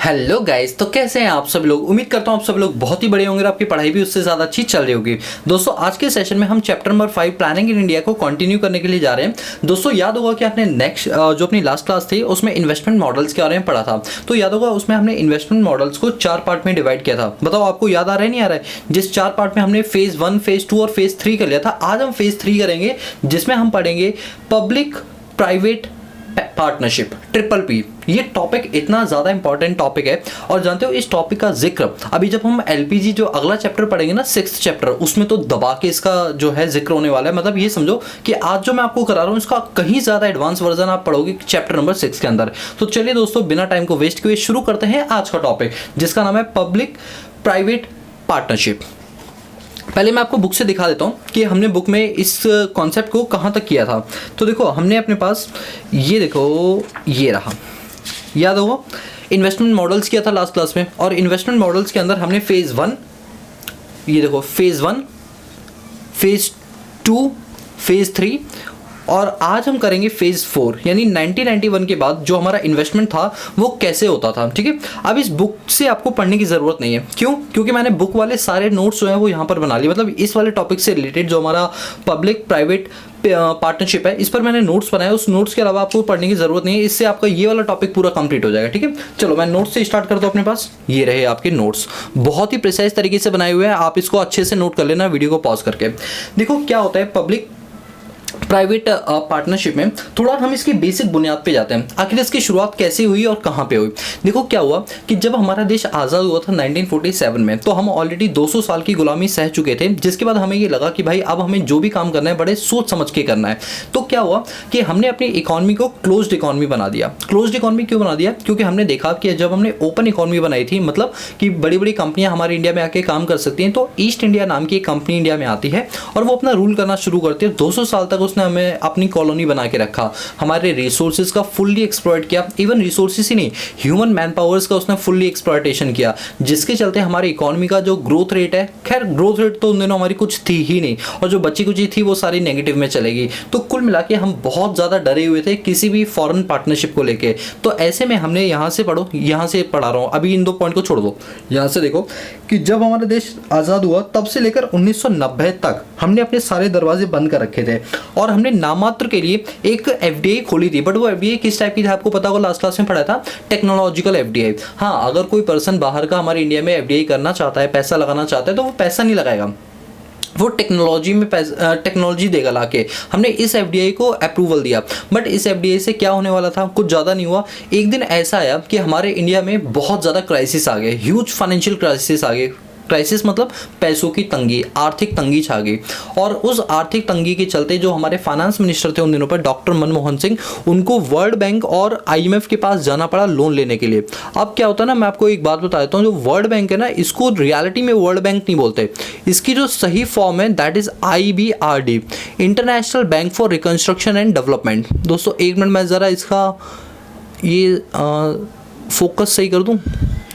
Hello guys, तो कैसे हैं आप सब लोग। उम्मीद करता हूं आप सब लोग बहुत ही बढ़िया होंगे और आपकी पढ़ाई भी उससे ज़्यादा अच्छी चल रही होगी। दोस्तों आज के सेशन में हम chapter number 5 planning in India को कंटिन्यू करने के लिए जा रहे हैं। दोस्तों याद होगा कि आपने नेक्स्ट जो अपनी लास्ट क्लास थी उसमें इन्वेस्टमेंट मॉडल्स के बारे में पढ़ा था। तो याद होगा उसमें हमने इन्वेस्टमेंट मॉडल्स को 4 पार्ट में डिवाइड किया था। बताओ आपको याद आ रहा है नहीं आ रहा है। जिस 4 पार्ट में हमने फेज़ 1, फेज़ 2 और फेज़ 3 कर लिया था, आज हम फेज़ 3 करेंगे जिसमें हम पढ़ेंगे public private partnership, triple P. ये टॉपिक इतना ज़्यादा इंपॉर्टेंट टॉपिक है और जानते हो इस टॉपिक का जिक्र अभी जब हम एलपीजी जो अगला चैप्टर पढ़ेंगे ना, 6th चैप्टर, उसमें तो दबा के इसका जो है जिक्र होने वाला है। मतलब ये समझो कि आज जो मैं आपको करा रहा हूँ इसका कहीं ज़्यादा एडवांस वर्जन आप पढ़ोगे चैप्टर नंबर 6 के अंदर। तो चलिए दोस्तों बिना टाइम को वेस्ट किए शुरू करते हैं आज का टॉपिक, जिसका नाम है पब्लिक प्राइवेट पार्टनरशिप। पहले मैं आपको बुक से दिखा देता हूँ कि हमने बुक में इस कॉन्सेप्ट को कहाँ तक किया था। तो देखो हमने अपने पास ये देखो ये रहा, याद होगा इन्वेस्टमेंट मॉडल्स किया था लास्ट क्लास में। और इन्वेस्टमेंट मॉडल्स के अंदर हमने फेज़ 1, ये देखो फेज़ 1, फेज़ 2, फेज़ 3 और आज हम करेंगे फेज़ 4, यानी 1991 के बाद जो हमारा इन्वेस्टमेंट था वो कैसे होता था। ठीक है, अब इस बुक से आपको पढ़ने की ज़रूरत नहीं है। क्यों? क्योंकि मैंने बुक वाले सारे नोट्स जो हैं वो यहाँ पर बना लिए। मतलब इस वाले टॉपिक से रिलेटेड जो हमारा पब्लिक प्राइवेट पार्टनरशिप है, इस पर मैंने नोट्स बनाए। उस नोट्स के अलावा आपको पढ़ने की ज़रूरत नहीं है। इससे आपका ये वाला टॉपिक पूरा कंप्लीट हो जाएगा। ठीक है, चलो मैं नोट्स से स्टार्ट करता हूँ। अपने पास ये रहे आपके नोट्स, बहुत ही प्रिसाइज तरीके से बनाए हुए हैं। आप इसको अच्छे से नोट कर लेना वीडियो को पॉज करके। देखो क्या होता है पब्लिक प्राइवेट पार्टनरशिप में, थोड़ा हम इसकी बेसिक बुनियाद पे जाते हैं। आखिर इसकी शुरुआत कैसे हुई और कहाँ पे हुई। देखो क्या हुआ कि जब हमारा देश आज़ाद हुआ था 1947 में, तो हम ऑलरेडी 200 साल की गुलामी सह चुके थे। जिसके बाद हमें ये लगा कि भाई अब हमें जो भी काम करना है बड़े सोच समझ के करना है। तो क्या हुआ कि हमने अपनी इकॉनमी को क्लोज्ड इकॉनमी बना दिया। क्लोज्ड इकॉनमी क्यों बना दिया? क्योंकि हमने देखा कि जब हमने ओपन इकॉनमी बनाई थी, मतलब कि बड़ी बड़ी कंपनियां हमारे इंडिया में आके काम कर सकती हैं, तो ईस्ट इंडिया नाम की एक कंपनी इंडिया में आती है और वो अपना रूल करना शुरू करती है। 200 साल तक उसने हमें अपनी कॉलोनी बना के रखा, हमारे रिसोर्सेज का फुल्ली एक्सप्लॉइट किया। इवन रिसोर्सेज ही नहीं, ह्यूमन मैन पावर्स का उसने फुल्ली एक्सप्लॉइटेशन किया, जिसके चलते हमारी इकोनॉमी का जो ग्रोथ रेट है, खैर ग्रोथ रेट तो उन दिनों हमारी कुछ थी ही नहीं, और जो बची कुची थी वो सारी नेगेटिव में चलेगी। तो कुल मिला के हम बहुत ज़्यादा डरे हुए थे किसी भी फॉरेन पार्टनरशिप को लेके। तो ऐसे में हमने यहाँ से पढ़ो, यहाँ से पढ़ा रहा हूँ, अभी इन 2 पॉइंट को छोड़ दो। यहाँ से देखो कि जब हमारा देश आज़ाद हुआ तब से लेकर 1990 तक हमने अपने सारे दरवाजे बंद कर रखे थे और हमने नामात्र के लिए एक एफडीआई खोली थी। बट वो एफडीआई किस टाइप की थी आपको पता होगा, लास्ट क्लास में पढ़ा था, टेक्नोलॉजिकल एफडीआई। हाँ, अगर कोई पर्सन बाहर का हमारे इंडिया में एफडीआई करना चाहता है, पैसा लगाना चाहता है, तो वो पैसा नहीं लगाएगा, वो टेक्नोलॉजी में टेक्नोलॉजी देगा लाके। हमने इस एफडीआई को अप्रूवल दिया। बट इस एफडीआई से क्या होने वाला था, कुछ ज़्यादा नहीं हुआ। एक दिन ऐसा आया कि हमारे इंडिया में बहुत ज़्यादा क्राइसिस आ गए, ह्यूज फाइनेंशियल क्राइसिस आ गए। क्राइसिस मतलब पैसों की तंगी, आर्थिक तंगी छा गई। और उस आर्थिक तंगी के चलते जो हमारे फाइनेंस मिनिस्टर थे उन दिनों पर, डॉक्टर मनमोहन सिंह, उनको वर्ल्ड बैंक और आईएमएफ के पास जाना पड़ा लोन लेने के लिए। अब क्या होता है ना, मैं आपको एक बात बता देता हूँ, जो वर्ल्ड बैंक है ना, इसको रियलिटी में वर्ल्ड बैंक नहीं बोलते। इसकी जो सही फॉर्म है that is IBRD, international bank for reconstruction and development. दोस्तों एक मिनट मैं ज़रा इसका ये फोकस सही कर दूँ।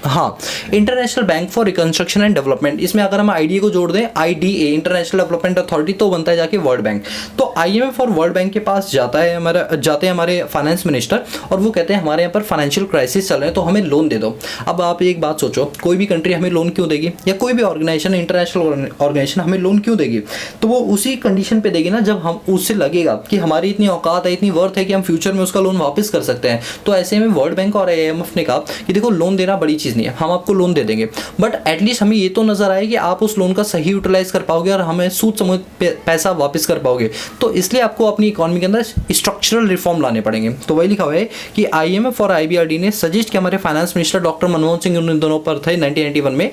हाँ, international bank for reconstruction and development. इसमें अगर हम आईडीए को जोड़ दें, IDA इंटरनेशनल डेवलपमेंट अथॉरिटी, तो बनता है जाके वर्ल्ड बैंक। तो IMF और वर्ल्ड बैंक के पास जाते हैं हमारे फाइनेंस मिनिस्टर और वो कहते हैं हमारे यहाँ पर फाइनेंशियल क्राइसिस चल रहे हैं तो हमें लोन दे दो। अब आप एक बात सोचो, कोई भी कंट्री हमें लोन क्यों देगी, या कोई भी ऑर्गेनाइजेशन, इंटरनेशनल ऑर्गेनाइजेशन हमें लोन क्यों देगी? तो वो उसी कंडीशन पे देगी ना जब हम उससे लगेगा कि हमारी इतनी औकात है, इतनी वर्थ है कि हम फ्यूचर में उसका लोन वापस कर सकते हैं। तो ऐसे में वर्ल्ड बैंक और IMF ने कहा कि देखो लोन देना बड़ी चीज़ नहीं है, हम आपको लोन दे देंगे, बट एटलीस्ट हमें ये तो नजर आए कि आप उस लोन का सही यूटिलाइज कर पाओगे और हमें सूद समेत पैसा वापस कर पाओगे। तो इसलिए आपको अपनी इकोनॉमी के अंदर स्ट्रक्चरल रिफॉर्म लाने पड़ेंगे। तो वही लिखा हुआ है कि IMF और IBRD ने सजेस्ट किया, हमारे finance minister doctor Manmohan Singh उन दोनों पर थे 1991 में,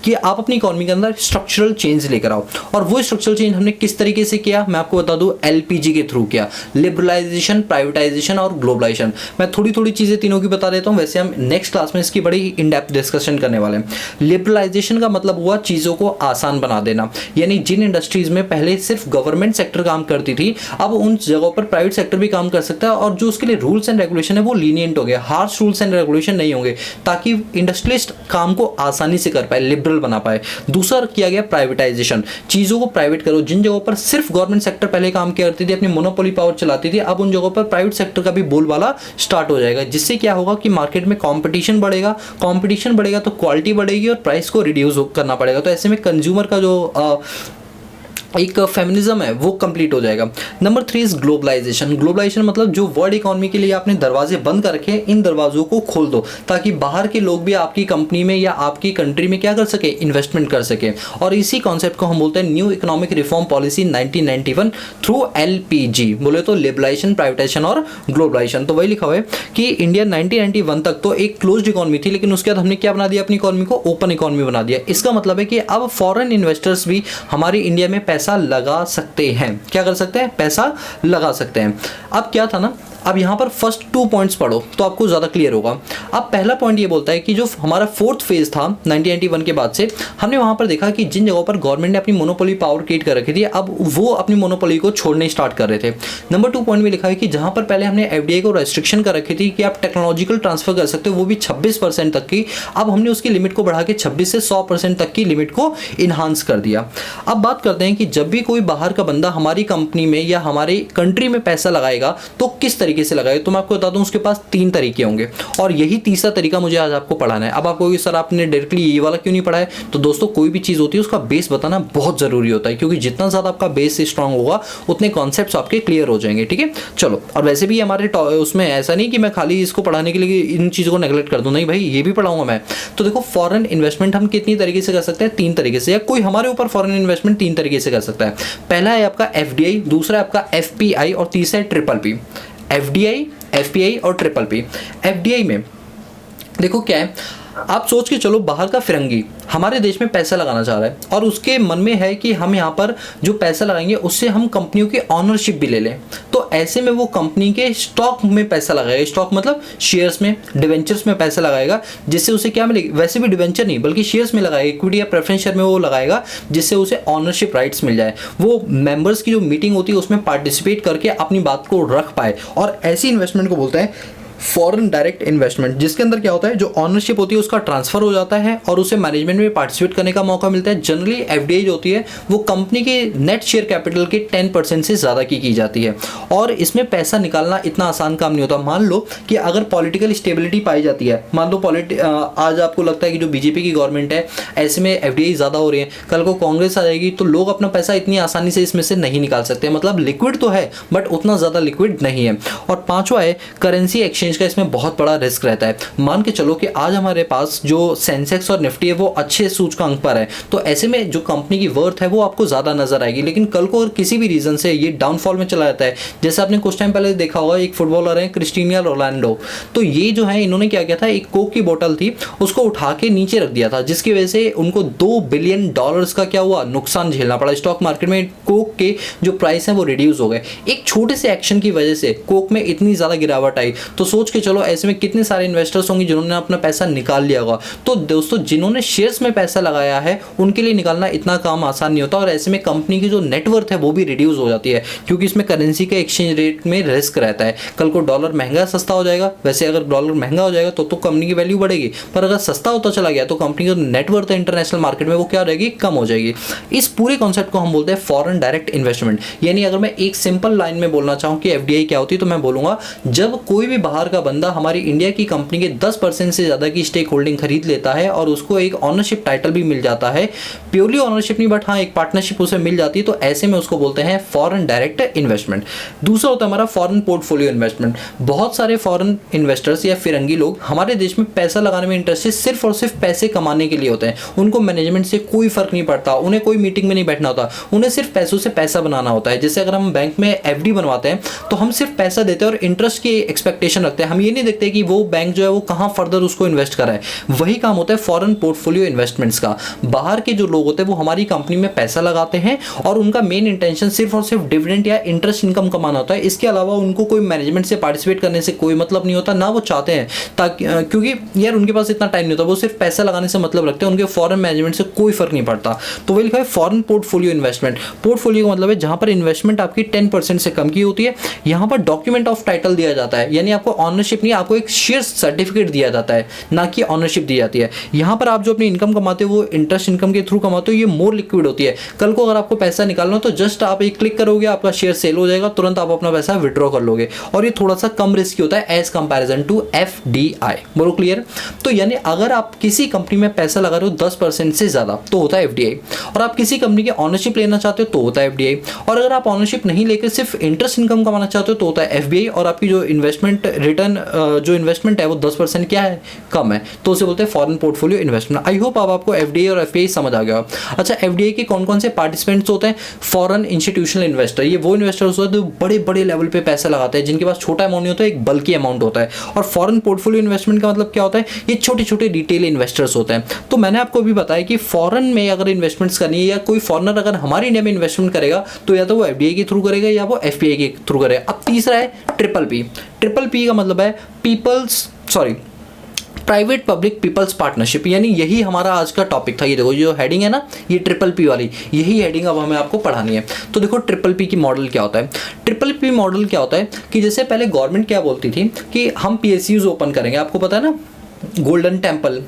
कि आप अपनी इकोनॉमी के अंदर स्ट्रक्चरल चेंज लेकर आओ। और वो स्ट्रक्चरल चेंज हमने किस तरीके से किया, मैं आपको बता दूं, LPG के थ्रू किया, लिबरलाइजेशन, प्राइवेटाइजेशन और ग्लोबलाइजेशन। मैं थोड़ी थोड़ी चीज़ें तीनों की बता देता हूं, वैसे हम नेक्स्ट क्लास में इसकी बड़ी इन डेप्थ डिस्कशन करने वाले हैं। लिबरलाइजेशन का मतलब हुआ चीज़ों को आसान बना देना, यानी जिन इंडस्ट्रीज़ में पहले सिर्फ गवर्नमेंट सेक्टर काम करती थी, अब उन जगहों पर प्राइवेट सेक्टर भी काम कर सकता है, और जो उसके लिए रूल्स एंड रेगुलेशन है वो लीनियंट हो गया, हार्श रूल्स एंड रेगुलेशन नहीं होंगे, ताकि इंडस्ट्रियलिस्ट काम को आसानी से कर पाए। फेडरल बना पाए। दूसरा किया गया प्राइवेटाइजेशन, चीज़ों को प्राइवेट करो। जिन जगहों पर सिर्फ गवर्नमेंट सेक्टर पहले काम किया करती थी, अपनी मोनोपोली पावर चलाती थी, अब उन जगहों पर प्राइवेट सेक्टर का भी बोलबाला स्टार्ट हो जाएगा, जिससे क्या होगा कि मार्केट में कंपटीशन बढ़ेगा, कंपटीशन बढ़ेगा तो क्वालिटी बढ़ेगी और प्राइस को रिड्यूस करना पड़ेगा। तो ऐसे में कंज्यूमर का जो एक फेमिनिज्म है वो कंप्लीट हो जाएगा। Number 3 is globalisation. ग्लोबलाइजेशन मतलब जो वर्ल्ड इकोनॉमी के लिए आपने दरवाजे बंद कर रखे, इन दरवाजों को खोल दो ताकि बाहर के लोग भी आपकी कंपनी में या आपकी कंट्री में क्या कर सके, इन्वेस्टमेंट कर सके। और इसी कॉन्सेप्ट को हम बोलते हैं new economic reform policy 1991 through LPG, बोले तो लिबरलाइजेशन, प्राइवेटाइजेशन और ग्लोबलाइजेशन। तो वही लिखा हुआ है कि इंडिया 1991 तक तो एक क्लोज्ड इकोनॉमी थी, लेकिन उसके बाद हमने क्या बना दिया, अपनी इकोनॉमी को ओपन इकोनॉमी बना दिया। इसका मतलब है कि अब फॉरेन इन्वेस्टर्स भी हमारी इंडिया में पैसा लगा सकते हैं। क्या कर सकते हैं, पैसा लगा सकते हैं। अब क्या था ना, अब यहाँ पर फर्स्ट 2 पॉइंट्स पढ़ो तो आपको ज़्यादा क्लियर होगा। अब पहला पॉइंट ये बोलता है कि जो हमारा 4th फेज था 1991 के बाद से, हमने वहाँ पर देखा कि जिन जगहों पर गवर्नमेंट ने अपनी मोनोपोली पावर क्रिएट कर रखी थी, अब वो अपनी मोनोपोली को छोड़ने स्टार्ट कर रहे थे। नंबर 2 पॉइंट में लिखा है कि जहाँ पर पहले हमने FDI को रेस्ट्रिक्शन कर रखी थी कि आप टेक्नोलॉजिकल ट्रांसफर कर सकते हो, वो भी 26% तक की, अब हमने उसकी लिमिट को बढ़ा के 26 से 100% तक की लिमिट को इन्हांस कर दिया। अब बात करते हैं कि जब भी कोई बाहर का बंदा हमारी कंपनी में या हमारी कंट्री में पैसा लगाएगा तो किस तरीके से लगाएगा। तो मैं आपको बता दूं उसके पास 3 तरीके होंगे और यही तीसरा तरीका मुझे आज आपको पढ़ाना है। अब आप कहोगे सर आपने डायरेक्टली ये वाला क्यों नहीं पढ़ा है, तो दोस्तों कोई भी चीज़ होती है उसका बेस बताना बहुत ज़रूरी होता है, क्योंकि जितना ज़्यादा आपका बेस स्ट्रांग होगा उतने कॉन्सेप्ट्स आपके क्लियर हो जाएंगे। ठीक है, चलो। और वैसे भी हमारे उसमें ऐसा नहीं कि मैं खाली इसको पढ़ाने के लिए इन चीज़ों को नेगलेक्ट कर दूँ, नहीं भाई, ये भी पढ़ाऊंगा मैं। तो देखो फॉरेन इन्वेस्टमेंट हम कितनी तरीके से कर सकते हैं, 3 तरीके से, या कोई हमारे ऊपर फॉरेन इन्वेस्टमेंट 3 तरीके से कर सकता है। पहला है आपका FDI, दूसरा है आपका FPI और तीसरा है PPP। FDI, FPI और PPP। FDI में देखो क्या है, आप सोच के चलो बाहर का फिरंगी हमारे देश में पैसा लगाना चाह रहा है और उसके मन में है कि हम यहाँ पर जो पैसा लगाएंगे उससे हम कंपनियों की ऑनरशिप भी ले लें। तो ऐसे में वो कंपनी के स्टॉक में पैसा लगाएगा, स्टॉक मतलब शेयर्स में, डिवेंचर्स में पैसा लगाएगा, जिससे उसे क्या मिलेगी, वैसे भी डिवेंचर नहीं बल्कि शेयर्स में लगाएगा, इक्विटी या प्रेफरेंस शेयर में वो लगाएगा, जिससे उसे ऑनरशिप राइट्स मिल जाए। वो मेंबर्स की जो मीटिंग होती है उसमें पार्टिसिपेट करके अपनी बात को रख पाए। और ऐसी इन्वेस्टमेंट को बोलते हैं फॉरेन डायरेक्ट इन्वेस्टमेंट, जिसके अंदर क्या होता है, जो ऑनरशिप होती है उसका ट्रांसफर हो जाता है और उसे मैनेजमेंट में पार्टिसिपेट करने का मौका मिलता है। जनरली FDI जो होती है वो कंपनी के नेट शेयर कैपिटल के 10% से ज़्यादा की जाती है और इसमें पैसा निकालना इतना आसान काम नहीं होता। मान लो कि अगर पॉलिटिकल स्टेबिलिटी पाई जाती है, मान लो आज आपको लगता है कि जो BJP की गवर्नमेंट है ऐसे में FDI ज़्यादा हो रही है, कल को कांग्रेस आ जाएगी तो लोग अपना पैसा इतनी आसानी से इसमें से नहीं निकाल सकते। मतलब लिक्विड तो है बट उतना ज़्यादा लिक्विड नहीं है। और पाँचवा है करेंसी एक्सचेंज का, इसमें बहुत बड़ा रिस्क रहता है। मान के चलो कि आज हमारे पास जो सेंसेक्स और निफ्टी है वो अच्छे सूचकांक पर है, तो ऐसे में जो कंपनी की वर्थ है वो आपको ज़्यादा नजर आएगी, लेकिन कल को अगर किसी भी रीज़न से ये डाउनफॉल में चला जाता है, जैसे आपने कुछ टाइम पहले देखा होगा एक फुटबॉलर है क्रिस्टियानो रोनाल्डो, तो ये जो है इन्होंने क्या किया था, एक कोक की बोतल थी उसको उठा के नीचे रख दिया था, जिसकी वजह से उनको $2 बिलियन का क्या हुआ, नुकसान झेलना पड़ा। स्टॉक मार्केट में कोक के जो प्राइस है वो रिड्यूस हो गए। एक छोटे से एक्शन की वजह से कोक में इतनी ज़्यादा गिरावट आई। तो सोच के चलो ऐसे में कितने सारे इन्वेस्टर्स होंगे जिन्होंने अपना पैसा निकाल लिया होगा। तो दोस्तों जिन्होंने शेयर्स में पैसा लगाया है उनके लिए निकालना इतना काम आसान नहीं होता और ऐसे में कंपनी की जो नेटवर्थ है वो भी रिड्यूस हो जाती है, क्योंकि इसमें करेंसी के एक्सचेंज रेट में रिस्क रहता है। कल को डॉलर महंगा सस्ता हो जाएगा, वैसे अगर डॉलर महंगा हो जाएगा तो कंपनी की वैल्यू बढ़ेगी, पर अगर सस्ता होता चला गया तो कंपनी की नेटवर्थ है इंटरनेशनल मार्केट में वो क्या रहेगी, कम हो जाएगी। इस पूरे कॉन्सेप्ट को हम बोलते हैं फॉरेन डायरेक्ट इन्वेस्टमेंट। यानी अगर मैं एक सिंपल लाइन में बोलना चाहूँ कि FDI क्या होती है, तो मैं बोलूँगा जब कोई भी बाहर का बंदा हमारी इंडिया की कंपनी के 10% से ज़्यादा की स्टेक होल्डिंग खरीद लेता है और उसको एक ऑनरशिप टाइटल भी मिल जाता है, प्योरली ऑनरशिप नहीं बट हाँ एक पार्टनरशिप उसे मिल जाती है, तो ऐसे में उसको बोलते हैं फॉरेन डायरेक्ट इन्वेस्टमेंट। दूसरा होता है हमारा फॉरेन पोर्टफोलियो इन्वेस्टमेंट। बहुत सारे फॉरेन इन्वेस्टर्स या फिरंगी लोग हमारे देश में पैसा लगाने में इंटरेस्टेड सिर्फ और सिर्फ पैसे कमाने के लिए होते हैं। उनको मैनेजमेंट से कोई फर्क नहीं पड़ता, उन्हें कोई मीटिंग में नहीं बैठना होता, उन्हें सिर्फ पैसों से पैसा बनाना होता है। जैसे अगर हम बैंक में FD बनवाते हैं तो हम सिर्फ पैसा देते हैं और इंटरेस्ट की एक्सपेक्टेशन रखते हैं, हम ये नहीं देखते कि वो बैंक जो है वो कहाँ फर्दर उसको इन्वेस्ट करा है। वही काम होता है फॉरेन पोर्टफोलियो इन्वेस्टमेंट्स का। बाहर के जो लोग होते हैं वो हमारी कंपनी में पैसा लगाते हैं और उनका मेन इंटेंशन सिर्फ और सिर्फ डिविडेंड या इंटरेस्ट इनकम कमाना होता है। इसके अलावा उनको कोई मैनेजमेंट से पार्टिसिपेट करने से कोई मतलब नहीं होता, ना वो चाहते हैं, ताकि क्योंकि यार उनके पास इतना टाइम नहीं होता, वो सिर्फ पैसा लगाने से मतलब रखते हैं, उनके फॉरेन मैनेजमेंट से कोई फर्क नहीं पड़ता। तो वही लिखा है फॉरेन पोर्टफोलियो इन्वेस्टमेंट। पोर्टफोलियो का मतलब है जहां पर इन्वेस्टमेंट आपकी 10% से कम की होती है। यहाँ पर डॉक्यूमेंट ऑफ टाइटल दिया जाता है, यानी आपको ऑनरशिप नहीं, आपको एक शेयर सर्टिफिकेट दिया जाता है, ना कि ऑनरशिप दी जाती है। यहाँ पर आप जो अपनी इनकम कमाते हो वो इंटरेस्ट इनकम के थ्रू कमाते हो, ये मोर लिक्विड होती है। कल को अगर आपको पैसा निकालना हो तो जस्ट आप एक क्लिक करोगे, आपका शेयर सेल हो जाएगा, तुरंत आप अपना पैसा विड्रॉ कर लोगे, और ये थोड़ा सा कम रिस्की होता है एज कंपैरिजन टू एफडीआई। बोलो क्लियर? तो यानी अगर आप किसी कंपनी में पैसा लगा रहे हो 10% से ज्यादा तो होता है एफडीआई, और आप किसी कंपनी की ऑनरशिप लेना चाहते हो तो होता है एफडीआई, और अगर आप ऑनरशिप नहीं लेकर सिर्फ इंटरेस्ट इनकम कमाना चाहते हो तो होता है एफबीआई, और आपकी जो इन्वेस्टमेंट रिटर्न जो इन्वेस्टमेंट है वो 10% क्या है, कम है, तो उसे बोलते हैं foreign portfolio investment. I hope अब आपको एफडीआई और एफपीआई समझ आ गया। अच्छा, एफडीआई के कौन कौन से पार्टिसिपेंट्स होते हैं? फॉरेन इंस्टीट्यूशनल इन्वेस्टर, ये वो इन्वेस्टर्स होते हैं जो बड़े बड़े लेवल पे पैसा लगाते हैं, जिनके पास छोटा अमाउंट नहीं होता है, एक बल्कि अमाउंट होता है। और फॉरेन पोर्टफोलियो इन्वेस्टमेंट का मतलब क्या होता है? ये छोटे छोटे रिटेल इन्वेस्टर्स होते हैं। तो मैंने आपको भी बताया कि फॉरेन में अगर इन्वेस्टमेंट्स करनी है या कोई फॉरेनर अगर हमारे इंडिया में इन्वेस्टमेंट करेगा तो या तो वो एफडीआई के थ्रू करेगा या वो एफपीआई के थ्रू करेगा। अब तीसरा है ट्रिपल पी। ट्रिपल पी का मतलब है प्राइवेट पब्लिक पीपल्स पार्टनरशिप, यानी यही हमारा आज का टॉपिक था। ये देखो जो हेडिंग है ना, ये ट्रिपल पी वाली, यही हेडिंग अब हमें आपको पढ़ानी है। तो देखो ट्रिपल पी की मॉडल क्या होता है। ट्रिपल पी मॉडल क्या होता है कि जैसे पहले गवर्नमेंट क्या बोलती थी कि हम पीएसयूज ओपन करेंगे, आपको पता है ना, गोल्डन टेम्पल,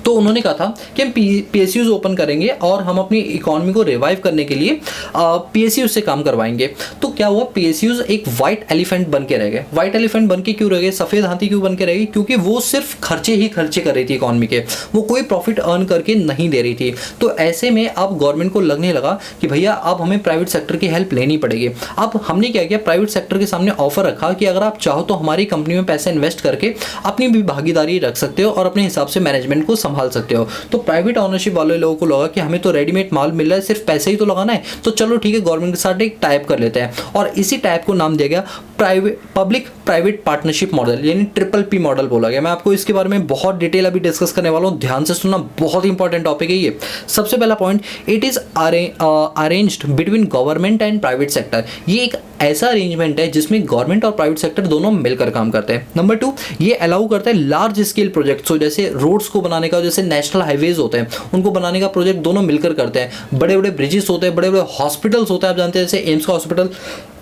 तो उन्होंने कहा था कि हम पीएसयूज ओपन करेंगे और हम अपनी इकोनॉमी को रिवाइव करने के लिए पीएसयूज से काम करवाएंगे। तो क्या हुआ, पीएसयूज एक वाइट एलिफेंट बन के रह गए। वाइट एलिफेंट बन के क्यों रह गए, सफ़ेद हाथी क्यों बन के रह गई? क्योंकि वो सिर्फ खर्चे ही खर्चे कर रही थी इकोनॉमी के, वो कोई प्रॉफिट अर्न करके नहीं दे रही थी। तो ऐसे में अब गवर्नमेंट को लगने लगा कि भैया अब हमें प्राइवेट सेक्टर की हेल्प लेनी पड़ेगी। अब हमने क्या किया, प्राइवेट सेक्टर के सामने ऑफर रखा कि अगर आप चाहो तो हमारी कंपनी में पैसा इन्वेस्ट करके अपनी भी भागीदारी रख सकते हो और अपने हिसाब से मैनेजमेंट को संभाल सकते हो। तो प्राइवेट ऑनरशिप वाले लोगों को लगा कि हमें तो रेडीमेड माल मिल रहा है, सिर्फ पैसे ही तो लगाना है, तो चलो ठीक है गवर्नमेंट के साथ एक टाइप कर लेते हैं, और इसी टाइप को नाम दिया गया पब्लिक प्राइवेट पार्टनरशिप मॉडल, यानी ट्रिपल पी मॉडल बोला गया। मैं आपको इसके बारे में बहुत डिटेल अभी डिस्कस करने वाला हूँ, ध्यान से सुनना, बहुत इंपॉर्टेंट टॉपिक है ये। सबसे पहला point, it is arranged between government and private sector. ये एक ऐसा अरेंजमेंट है जिसमें गवर्नमेंट और प्राइवेट सेक्टर दोनों मिलकर काम करते हैं। नंबर 2, ये अलाउ करता है लार्ज स्केल प्रोजेक्ट्स, जैसे रोड्स को बनाने का, जैसे नेशनल हाईवेज होते हैं उनको बनाने का प्रोजेक्ट दोनों मिलकर करते हैं। बड़े बड़े ब्रिजेस होते हैं, बड़े बड़े हॉस्पिटल्स होते हैं, आप जानते हैं जैसे एम्स का हॉस्पिटल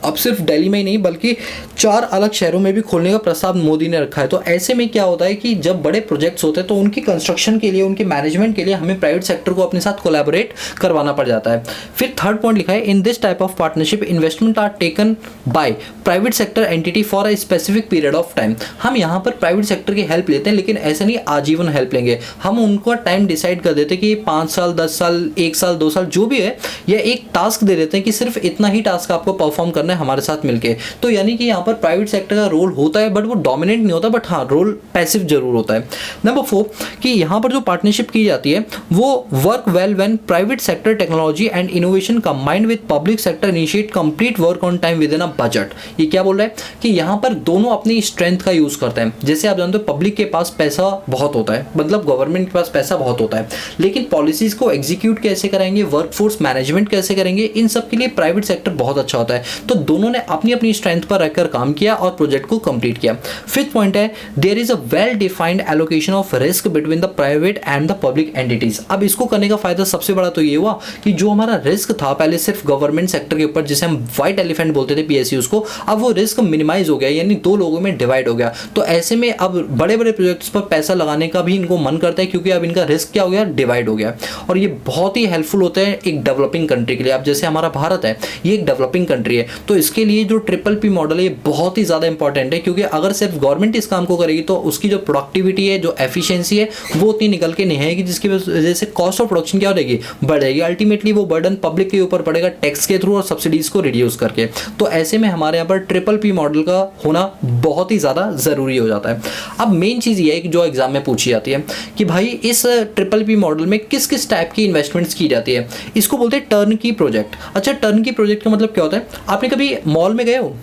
अब सिर्फ दिल्ली में ही नहीं बल्कि 4 अलग शहरों में भी खोलने का प्रस्ताव मोदी ने रखा है। तो ऐसे में क्या होता है कि जब बड़े प्रोजेक्ट्स होते हैं तो उनकी कंस्ट्रक्शन के लिए, उनके मैनेजमेंट के लिए हमें प्राइवेट सेक्टर को अपने साथ कोलैबोरेट करवाना पड़ जाता है। फिर थर्ड पॉइंट लिखा है, in this type of partnership investment are taken by private sector entity for a specific period of time. हम यहाँ पर प्राइवेट सेक्टर की हेल्प लेते हैं, लेकिन ऐसा नहीं आजीवन हेल्प लेंगे, हम उनको टाइम डिसाइड कर देते हैं कि 5 साल 10 साल 1 साल 2 साल जो भी है, या एक टास्क दे देते हैं कि सिर्फ इतना ही टास्क आपको परफॉर्म करना है हमारे साथ मिलकर। तो यानी कि यहाँ पर प्राइवेट सेक्टर का रोल होता है बट वो डोमिनेंट नहीं होता, बट हाँ रोल पैसिव जरूर होता है। नंबर 4, कि यहाँ पर जो पार्टनरशिप की जाती है वो work well when private sector technology and innovation combined with public sector initiate complete work on time with in a budget. ये क्या बोल रहा है कि यहाँ पर दोनों अपनी स्ट्रेंथ का यूज करते हैं। जैसे आप जानते हो पब्लिक के पास पैसा बहुत होता है, मतलब गवर्नमेंट के पास पैसा बहुत होता है, लेकिन पॉलिसीज को एग्जीक्यूट कैसे कराएंगे, वर्कफोर्स मैनेजमेंट कैसे करेंगे, इन सब के लिए प्राइवेट सेक्टर बहुत अच्छा होता है। तो दोनों ने अपनी अपनी स्ट्रेंथ पर रहकर काम किया और प्रोजेक्ट को कंप्लीट किया। फिफ्थ पॉइंट है, there is a well defined allocation of risk between the private and the public entities. अब इसको करने का फायदा सबसे बड़ा तो ये हुआ कि जो हमारा रिस्क था पहले सिर्फ गवर्नमेंट सेक्टर के ऊपर, जिसे हम व्हाइट एलिफेंट बोलते थे पीएसयूज को, अब वो रिस्क मिनिमाइज हो गया, यानी 2 लोगों में डिवाइड हो गया। तो ऐसे में अब बड़े बड़े प्रोजेक्ट्स पर पैसा लगाने का भी इनको मन करता है, क्योंकि अब इनका रिस्क क्या हो गया, डिवाइड हो गया। और ये बहुत ही हेल्पफुल होते हैं एक डेवलपिंग कंट्री के लिए। अब जैसे हमारा भारत है, ये एक डेवलपिंग कंट्री है, तो इसके लिए जो ट्रिपल पी मॉडल है ये बहुत ही ज़्यादा इंपॉर्टेंट है, क्योंकि अगर सिर्फ गवर्नमेंट इस काम को करेगी तो उसकी जो प्रोडक्टिविटी है, जो एफिशिएंसी है, वो उतनी निकल के नहीं आएगी, जिसकी वजह से कॉस्ट ऑफ प्रोडक्शन क्या हो जाएगी, बढ़ जाएगी। अल्टीमेटली वो बर्डन पब्लिक के ऊपर पड़ेगा टैक्स के थ्रू और सब्सिडीज को रिड्यूस करके। तो ऐसे में हमारे यहाँ पर ट्रिपल पी मॉडल का होना बहुत ही ज़्यादा ज़रूरी हो जाता है। अब मेन चीज़ ये है कि जो एग्जाम में पूछी जाती है कि भाई इस ट्रिपल पी मॉडल में किस किस टाइप की इन्वेस्टमेंट्स की जाती है, इसको बोलते हैं टर्न की प्रोजेक्ट। अच्छा, टर्न की प्रोजेक्ट का मतलब क्या होता है? आपने कभी मॉल में गए हो?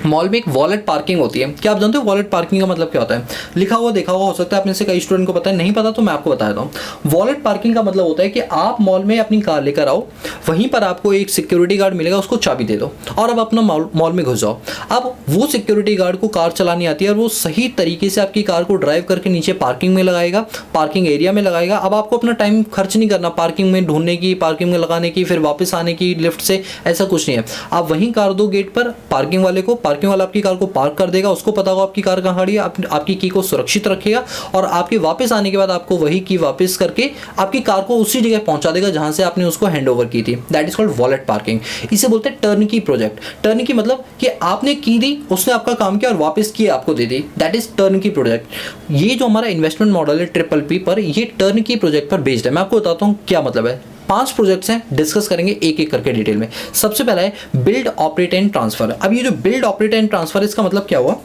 मॉल में एक वॉलेट पार्किंग होती है। क्या आप जानते हो वॉलेट पार्किंग का मतलब क्या होता है? लिखा हुआ देखा हुआ हो सकता है आप में से कई स्टूडेंट को पता है, नहीं पता तो मैं आपको बता देता हूँ। वॉलेट पार्किंग का मतलब होता है कि आप मॉल में अपनी कार लेकर आओ, वहीं पर आपको एक सिक्योरिटी गार्ड मिलेगा, उसको चाबी दे दो और अब अपना मॉल में घुस जाओ। अब वो सिक्योरिटी गार्ड को कार चलानी आती है और वो सही तरीके से आपकी कार को ड्राइव करके नीचे पार्किंग में लगाएगा, पार्किंग एरिया में लगाएगा। अब आपको अपना टाइम खर्च नहीं करना पार्किंग में ढूंढने की, पार्किंग में लगाने की, फिर वापस आने की लिफ्ट से, ऐसा कुछ नहीं है। आप वहीं कार दो गेट पर, पार्किंग वाले को पार्किंग वाला आपकी कार को पार्क कर देगा, उसको पता होगा आपकी कार कहाँ खड़ी है, आपकी की को सुरक्षित रखेगा और आपके वापस आने के बाद आपको वही की वापस करके आपकी कार को उसी जगह पहुंचा देगा जहां से आपने उसको हैंड ओवर की थी। That is called wallet parking. इसे बोलते हैं टर्नकी प्रोजेक्ट। टर्नकी मतलब कि आपने की दी, उसने आपका काम किया और वापस की आपको दे दी, दैट इज टर्नकी प्रोजेक्ट। ये जो हमारा इन्वेस्टमेंट मॉडल है ट्रिपल पी पर, ये टर्नकी प्रोजेक्ट पर बेस्ड है। मैं आपको बताता हूँ क्या मतलब है। 5 प्रोजेक्ट्स हैं, डिस्कस करेंगे एक एक करके डिटेल में। सबसे पहला है बिल्ड, ऑपरेट एंड ट्रांसफर। अब ये जो बिल्ड, ऑपरेट एंड ट्रांसफर, इसका मतलब क्या हुआ,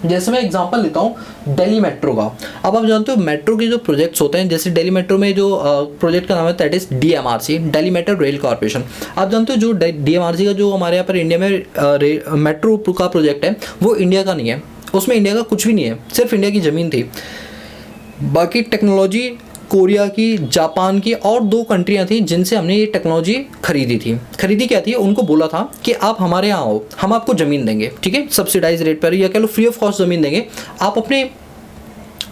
जैसे मैं एग्जांपल लेता हूँ दिल्ली मेट्रो का। अब आप जानते हो मेट्रो के जो प्रोजेक्ट्स होते हैं, जैसे दिल्ली मेट्रो में जो प्रोजेक्ट का नाम है that is DMRC, Delhi metro rail corporation. आप जानते हो जो DMRC का जो हमारे यहाँ पर इंडिया में मेट्रो का प्रोजेक्ट है वो इंडिया का नहीं है, उसमें इंडिया का कुछ भी नहीं है, सिर्फ इंडिया की ज़मीन थी। बाकी टेक्नोलॉजी कोरिया की, जापान की और 2 कंट्रियाँ थी जिनसे हमने ये टेक्नोलॉजी खरीदी थी। खरीदी क्या थी, उनको बोला था कि आप हमारे यहाँ आओ, हम आपको ज़मीन देंगे, ठीक है, सब्सिडाइज रेट पर या कह लो फ्री ऑफ कॉस्ट ज़मीन देंगे, आप अपने,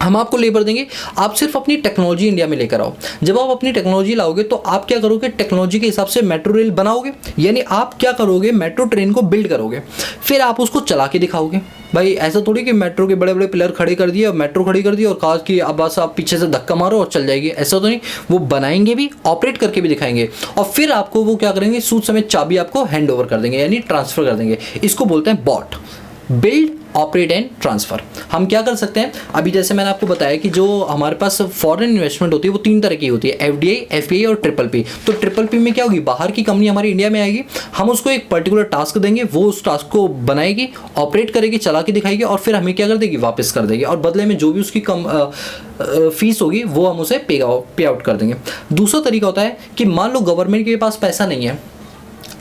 हम आपको लेबर देंगे, आप सिर्फ अपनी टेक्नोलॉजी इंडिया में लेकर आओ। जब आप अपनी टेक्नोलॉजी लाओगे तो आप क्या करोगे, टेक्नोलॉजी के हिसाब से मेट्रो रेल बनाओगे, यानी आप क्या करोगे, मेट्रो ट्रेन को बिल्ड करोगे, फिर आप उसको चला के दिखाओगे। भाई ऐसा थोड़ी कि मेट्रो के बड़े बड़े पिलर खड़े कर दिए और मेट्रो खड़ी कर दी और कहा कि अब बस आप पीछे से धक्का मारो और चल जाएगी, ऐसा तो नहीं। वो बनाएंगे भी, ऑपरेट करके भी दिखाएंगे और फिर आपको वो क्या करेंगे, सूद समेत चाबी आपको हैंड ओवर कर देंगे, यानी ट्रांसफर कर देंगे। इसको बोलते हैं BOT, build, operate and transfer. हम क्या कर सकते हैं, अभी जैसे मैंने आपको बताया कि जो हमारे पास फॉरेन इन्वेस्टमेंट होती है वो 3 तरह की होती है, FDI, FPI और ट्रिपल पी। तो ट्रिपल पी में क्या होगी, बाहर की कंपनी हमारी इंडिया में आएगी, हम उसको एक पर्टिकुलर टास्क देंगे, वो उस टास्क को बनाएगी, ऑपरेट करेगी, चला के दिखाएगी और फिर हमें क्या कर देगी, वापस कर देगी और बदले में जो भी उसकी फीस होगी वो हम उसे पे आउट कर देंगे। दूसरा तरीका होता है कि मान लो गवर्नमेंट के पास पैसा नहीं है,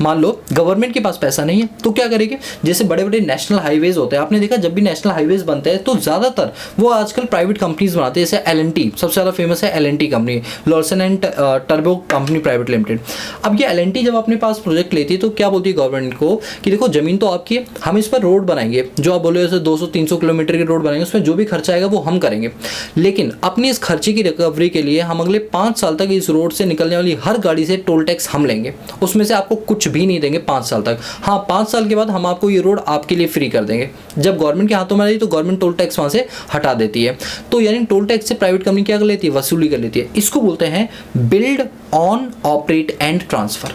मान लो गवर्नमेंट के पास पैसा नहीं है तो क्या करेंगे, जैसे बड़े बड़े नेशनल हाईवेज होते हैं, आपने देखा जब भी नेशनल हाईवेज बनते हैं तो ज़्यादातर वो आजकल प्राइवेट कंपनीज बनाते हैं, जैसे L&T सबसे ज़्यादा फेमस है, L&T company, Larsen and turbo company private limited. अब ये L&T जब अपने पास प्रोजेक्ट लेती है तो क्या बोलती है गवर्नमेंट को कि देखो ज़मीन तो आपकी है, हम इस पर रोड बनाएंगे, जो आप बोले जैसे 200-300 किलोमीटर की रोड बनाएंगे, उसमें जो भी खर्चा आएगा वो हम करेंगे, लेकिन अपनी इस खर्चे की रिकवरी के लिए हम अगले 5 साल तक इस रोड से निकलने वाली हर गाड़ी से टोल टैक्स हम लेंगे, उसमें से आपको कुछ भी नहीं देंगे 5 साल तक। हाँ, 5 साल के बाद हम आपको ये रोड आपके लिए फ्री कर देंगे। जब गवर्नमेंट के हाथों में आई तो गवर्नमेंट टोल टैक्स वहां से हटा देती है, तो यानी टोल टैक्स से प्राइवेट कंपनी क्या कर लेती है, वसूली कर लेती है। इसको बोलते हैं build, on, operate and transfer.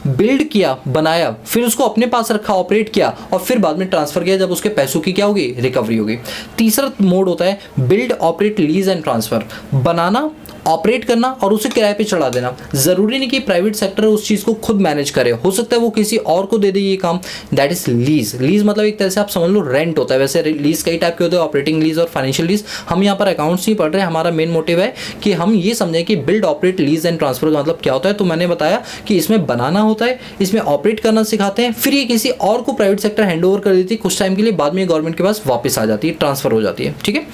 Build किया, बनाया, फिर उसको अपने पास रखा, ऑपरेट किया और फिर बाद में ट्रांसफर किया जब उसके पैसों की क्या होगी, रिकवरी होगी। तीसरा मोड होता है build, operate, lease and transfer. Banana, operate करना और उसे किराए पे चढ़ा देना। ज़रूरी नहीं कि प्राइवेट सेक्टर उस चीज़ को खुद मैनेज करे, हो सकता है वो किसी और को दे दे ये काम, दैट इज लीज। लीज मतलब एक तरह से आप समझ लो रेंट होता है। वैसे लीज कई टाइप के होते हैं, ऑपरेटिंग लीज और फाइनेंशियल लीज। हम यहाँ पर अकाउंट्स नहीं पढ़ रहे, हमारा मेन मोटिव है कि हम ये समझें कि build, operate, lease and transfer का मतलब क्या होता है। तो मैंने बताया कि इसमें बनाना होता है, इसमें ऑपरेट करना सिखाते हैं, फिर ये किसी और को प्राइवेट सेक्टर हैंड ओवर कर देती है कुछ टाइम के लिए, बाद में गवर्नमेंट के पास वापस आ जाती है, ट्रांसफर हो जाती है, ठीक है।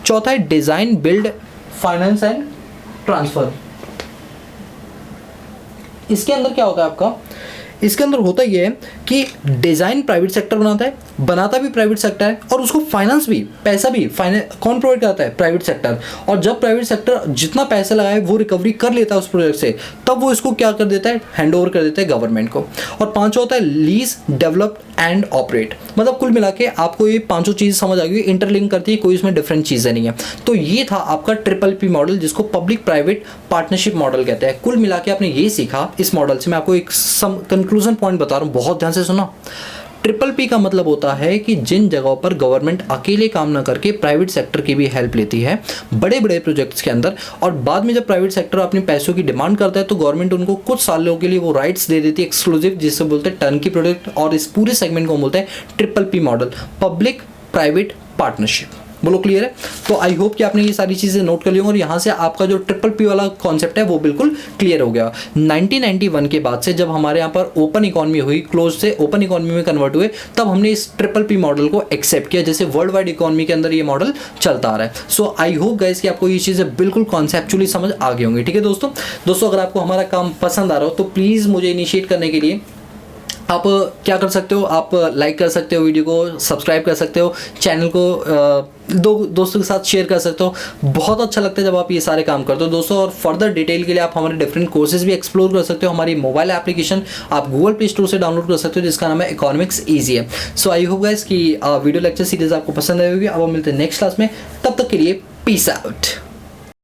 चौथा है design, build, finance and transfer. इसके अंदर क्या होता है आपका, इसके अंदर होता ये है कि डिज़ाइन प्राइवेट सेक्टर बनाता है, बनाता भी प्राइवेट सेक्टर है और उसको फाइनेंस भी, पैसा भी कौन प्रोवाइड करता है, प्राइवेट सेक्टर। और जब प्राइवेट सेक्टर जितना पैसा लगाए वो रिकवरी कर लेता है उस प्रोजेक्ट से, तब वो इसको क्या कर देता है, हैंड ओवर कर देता है गवर्नमेंट को। और पांचवा होता है लीज, डेवलप एंड ऑपरेट। मतलब कुल मिला के आपको ये पांचों चीज़ समझ आ गई, इंटरलिंक करती है, कोई इसमें डिफरेंट चीज़ें नहीं है। तो ये था आपका ट्रिपल पी मॉडल, जिसको पब्लिक प्राइवेट पार्टनरशिप मॉडल कहते हैं। कुल मिला के आपने ये सीखा इस मॉडल से। मैं आपको एक कंक्लूजन पॉइंट बता रहा हूँ, बहुत ध्यान से सुना। ट्रिपल पी का मतलब होता है कि जिन जगहों पर गवर्नमेंट अकेले काम ना करके प्राइवेट सेक्टर की भी हेल्प लेती है बड़े बड़े प्रोजेक्ट्स के अंदर, और बाद में जब प्राइवेट सेक्टर अपने पैसों की डिमांड करता है तो गवर्नमेंट उनको कुछ सालों के लिए वो राइट्स दे देती है एक्सक्लूसिव, जिससे बोलते हैं टर्नकी प्रोजेक्ट। और इस पूरे सेगमेंट को बोलते हैं triple P model, public private partnership. बोलो क्लियर है? तो आई होप कि आपने ये सारी चीज़ें नोट कर ली होंगी और यहाँ से आपका जो ट्रिपल पी वाला कॉन्सेप्ट है वो बिल्कुल क्लियर हो गया। 1991 के बाद से जब हमारे यहाँ पर ओपन इकोनॉमी हुई, क्लोज से ओपन इकोनॉमी में कन्वर्ट हुए, तब हमने इस ट्रिपल पी मॉडल को एक्सेप्ट किया, जैसे वर्ल्ड वाइड इकोनॉमी के अंदर ये मॉडल चलता आ रहा है। सो आई होप गाइस कि आपको ये चीज़ें बिल्कुल कॉन्सेप्चुअली समझ आ गई होंगी। ठीक है दोस्तों, अगर आपको हमारा काम पसंद आ रहा हो तो प्लीज़ मुझे इनिशिएट करने के लिए आप क्या कर सकते हो, आप लाइक कर सकते हो, वीडियो को सब्सक्राइब कर सकते हो, चैनल को दो दोस्तों के साथ शेयर कर सकते हो। बहुत अच्छा लगता है जब आप ये सारे काम करते हो दोस्तों। और फर्दर डिटेल के लिए आप हमारे डिफरेंट कोर्सेज भी एक्सप्लोर कर सकते हो। हमारी मोबाइल एप्लीकेशन आप गूगल प्ले स्टोर से डाउनलोड कर सकते हो जिसका नाम है इकोनॉमिक्स ईजी है। सो आई होप गाइस कि वीडियो लेक्चर सीरीज आपको पसंद आई होगी। अब हम मिलते हैं नेक्स्ट क्लास में, तब तक के लिए पीस आउट।